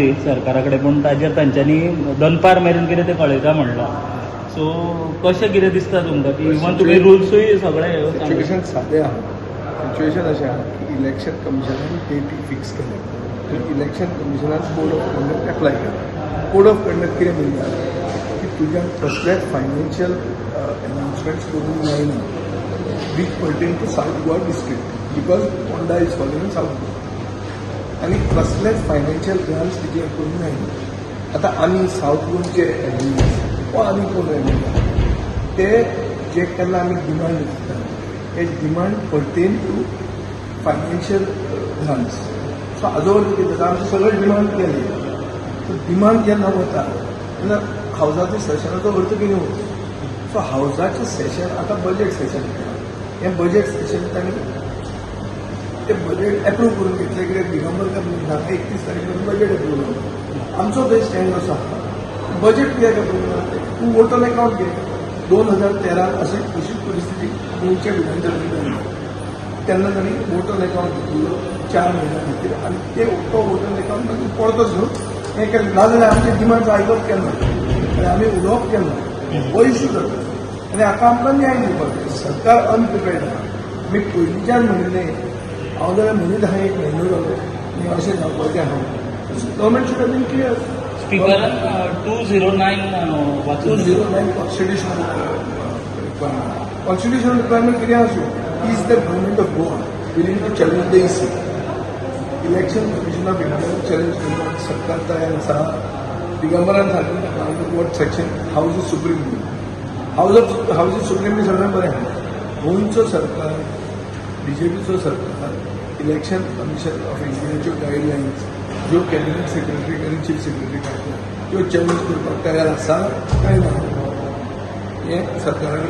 सरकारा कडेन, पूण ताजेर तांच्यांनी दनपार मेरेन कितें तें कळयता म्हणलां. सो कशें कितें दिसता तुमकां की इवन तुमी रुल्सूय सगळे सिच्युएशन सादें आहा. सिच्युएशन अशें आहा की इलेक्शन कमिशनान डेटी फिक्स केल्या. इलेक्शन कमिशनान कोड ऑफ कंडक्ट एप्लाय केला. कोड ऑफ कंडक्ट कितें म्हणटा की तुज्यान कसलेच फायनान्शियल अनाउन्समेंट्स करूंक जायना which pertain to South Goa district because Ponda is following in South Goa. आनी कसलेच फायनान्शियल ग्रांट्स डिक्लेअर करूंक जायना. आतां आमी सावथ गोवनचे एमएलए वा आनी कोण एमएलए ते जे केन्ना आमी डिमांड करता हे demand pertain to financial grants. So हाजो अर्थ कितें जाता आमचे सगळे डिमांड केले. सो डिमांड जेन्ना वता तेन्ना हावजाच्या सेशनाचो अर्थ कितें वता. सो हावजाचें सेशन आतां बजेट सेशन हें बजेट सेशन तांणी ते बजेट एप्रूव करून घेतले कित्याक दिगंबर का 31 तारीख बजेट एप्रूव केलो. आमचो थंय स्टँड असो आसा बजेट कित्याक एप्रूव करता तूं वोटर अकावंट घे. 2013 अशीच परिस्थिती गोंयच्या विधानसभेक जाली तेन्ना तांणी वोटर अकावंट घेतिल्लो 4 म्हयन्यां खातीर आनी तो वोटर अकावंट मागीर परतोच घेवन हें केलें. नाजाल्यार आमचे डिमांड आयकप केन्ना आनी आमी उलोवप केन्ना हो इश्यू जाता. आनी हाका आमकां न्याय दिवपाक जाय. सरकार अनप्रिपेर्ड आहा. आमी पयलींच्यान म्हणिल्लें हांव जाल्यार म्हणीत आहा एक म्हयनो जालो आनी अशें जावपाचें आहा. Government should have been clear. स्पिकरान 209 वाचून 209 कॉन्स्टिट्यूशनल रिक्वायरमेंट कितें आसूं is the government of Goa willing to challenge the EC. Election commission of India challenge करपाक सरकार तयार आसा. दिगंबरान सांगिल्लें what section house is supreme court. House is supreme सगळें बरें आहा. गोंयचो सरकार बीजेपीचो सरकार इलेक्शन कमिशन ऑफ इंडियाच्यो गायडलायन्स ज्यो कॅबिनेट सेक्रेटरी आनी चीफ सेक्रेटरी काडटा त्यो चॅलेंज करपाक तयार आसा काय ना हें सरकारान